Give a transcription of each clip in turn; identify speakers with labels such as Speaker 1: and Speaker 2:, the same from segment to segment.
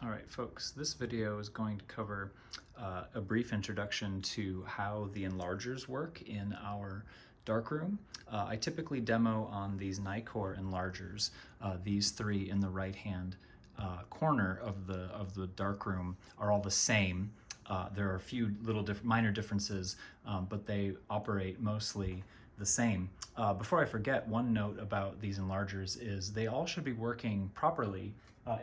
Speaker 1: All right, folks, this video is going to cover a brief introduction to how the enlargers work in our darkroom. I typically demo on these Nikkor enlargers. These three in the right-hand corner of the darkroom are all the same. There are a few little minor differences, but they operate mostly the same. Before I forget, one note about these enlargers is they all should be working properly.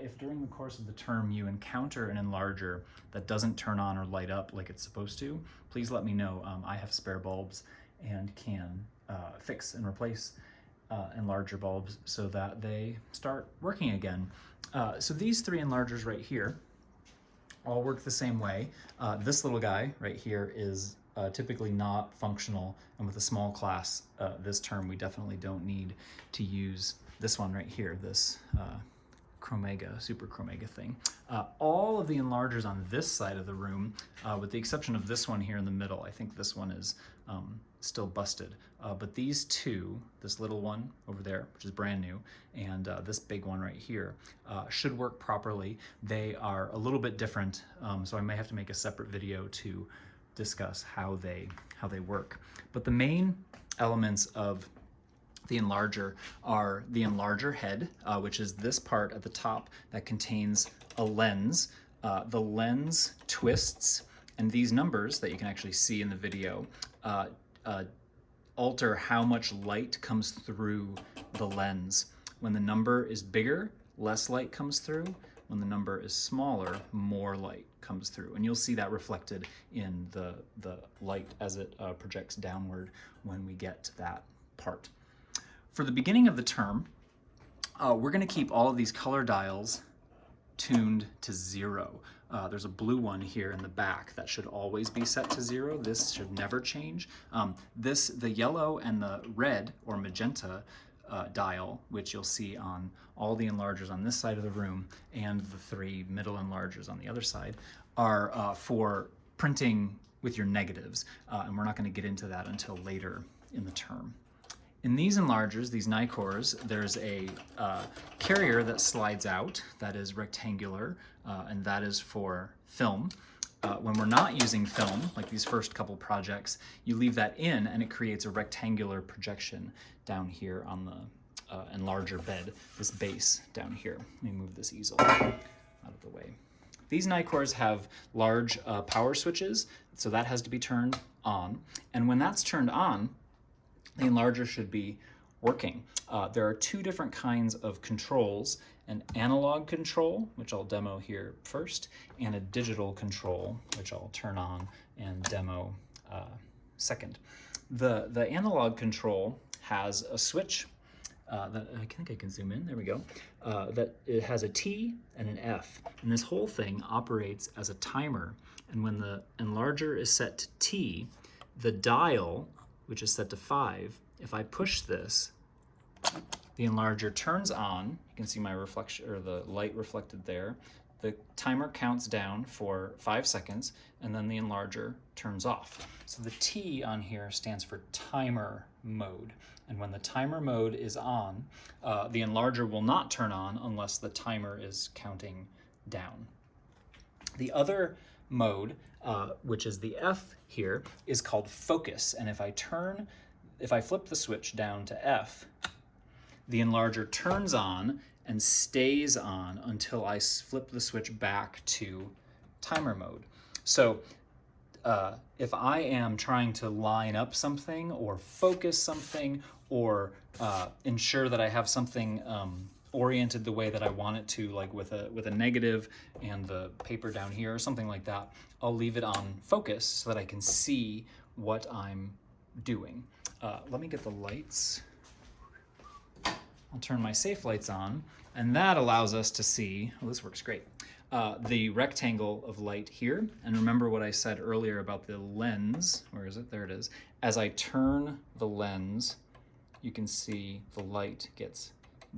Speaker 1: If during the course of the term you encounter an enlarger that doesn't turn on or light up like it's supposed to, please let me know. I have spare bulbs and can fix and replace enlarger bulbs so that they start working again. So these three enlargers right here all work the same way. This little guy right here is typically not functional, and with a small class this term we definitely don't need to use this one right here, this Chromega, Super Chromega thing. All of the enlargers on this side of the room, with the exception of this one here in the middle, I think this one is still busted, but these two, this little one over there, which is brand new, and this big one right here, should work properly. They are a little bit different, so I may have to make a separate video to discuss how they work. But the main elements of the enlarger are the enlarger head, which is this part at the top that contains a lens. The lens twists, and these numbers that you can actually see in the video alter how much light comes through the lens. When the number is bigger, less light comes through. When the number is smaller, more light comes through. And you'll see that reflected in the light as it projects downward when we get to that part. For the beginning of the term, we're going to keep all of these color dials tuned to 0. There's a blue one here in the back that should always be set to 0. This should never change. The yellow and the red or magenta dial, which you'll see on all the enlargers on this side of the room and the three middle enlargers on the other side, are for printing with your negatives, and we're not going to get into that until later in the term. In these enlargers, these Nikkors, there's a carrier that slides out that is rectangular, and that is for film. When we're not using film, like these first couple projects, you leave that in and it creates a rectangular projection down here on the enlarger bed, this base down here. Let me move this easel out of the way. These Nikkors have large power switches, so that has to be turned on. And when that's turned on, the enlarger should be working. There are two different kinds of controls: an analog control, which I'll demo here first, and a digital control, which I'll turn on and demo second. The analog control has a switch that I think I can zoom in, there we go, that it has a T and an F, and this whole thing operates as a timer. And when the enlarger is set to T, the dial, which is set to 5, if I push this, the enlarger turns on. You can see my reflection, or the light reflected there. The timer counts down for 5 seconds, and then the enlarger turns off. So the T on here stands for timer mode. And when the timer mode is on, the enlarger will not turn on unless the timer is counting down. The other mode, which is the F here, is called focus. And if I flip the switch down to F, the enlarger turns on and stays on until I flip the switch back to timer mode. So if I am trying to line up something or focus something or ensure that I have something oriented the way that I want it to, like with a negative and the paper down here or something like that, I'll leave it on focus so that I can see what I'm doing. Let me get the lights. I'll turn my safe lights on, and that allows us to see, oh, this works great, the rectangle of light here. And remember what I said earlier about the lens. Where is it? There it is. As I turn the lens, you can see the light gets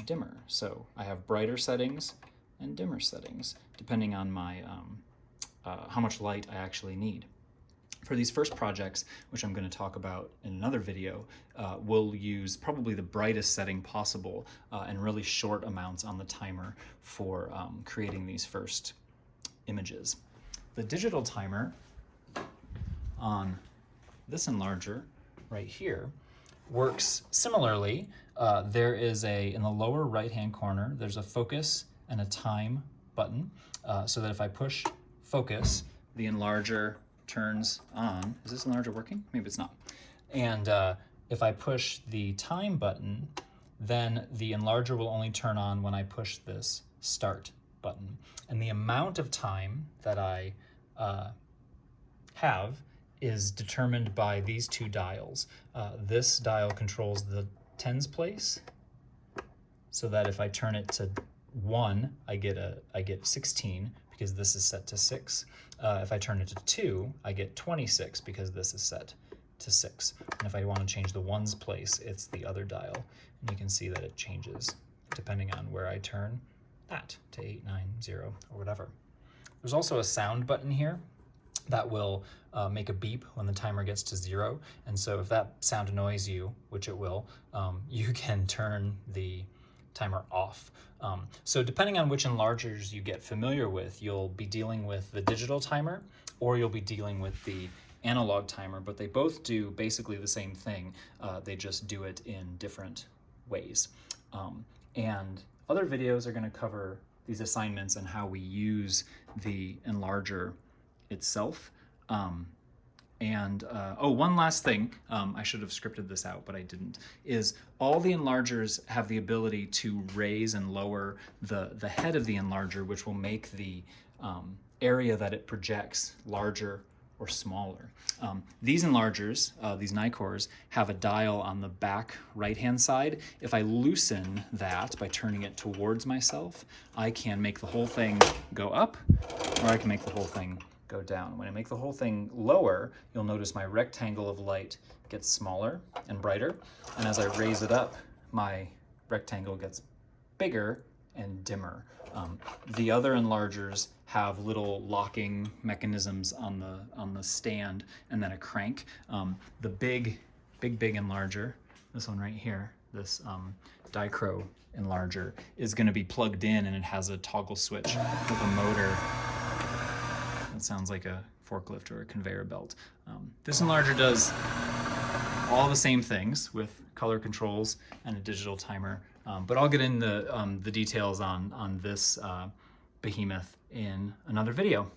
Speaker 1: dimmer. So I have brighter settings and dimmer settings, depending on my how much light I actually need. For these first projects, which I'm going to talk about in another video, we'll use probably the brightest setting possible and really short amounts on the timer for creating these first images. The digital timer on this enlarger right here works similarly. There is in the lower right-hand corner, there's a focus and a time button, so that if I push focus, the enlarger turns on. Is this enlarger working? Maybe it's not. And if I push the time button, then the enlarger will only turn on when I push this start button. And the amount of time that I have is determined by these two dials. This dial controls the tens place, so that if I turn it to 1, I get 16 because this is set to 6. If I turn it to 2, I get 26 because this is set to 6. And if I want to change the ones place, it's the other dial. And you can see that it changes depending on where I turn that to 8, 9, 0, or whatever. There's also a sound button here that will make a beep when the timer gets to 0. And so if that sound annoys you, which it will, you can turn the timer off. So depending on which enlargers you get familiar with, you'll be dealing with the digital timer or you'll be dealing with the analog timer, but they both do basically the same thing. They just do it in different ways. And other videos are going to cover these assignments and how we use the enlarger itself. One last thing, I should have scripted this out, but I didn't, is all the enlargers have the ability to raise and lower the head of the enlarger, which will make the area that it projects larger or smaller. These enlargers, these Nicors, have a dial on the back right-hand side. If I loosen that by turning it towards myself, I can make the whole thing go up, or I can make the whole thing go down. When I make the whole thing lower, you'll notice my rectangle of light gets smaller and brighter, and as I raise it up, my rectangle gets bigger and dimmer. The other enlargers have little locking mechanisms on the stand and then a crank. The big enlarger, this one right here, this dichro enlarger, is going to be plugged in, and it has a toggle switch with a motor. It sounds like a forklift or a conveyor belt. This enlarger does all the same things with color controls and a digital timer, but I'll get into the details on this behemoth in another video.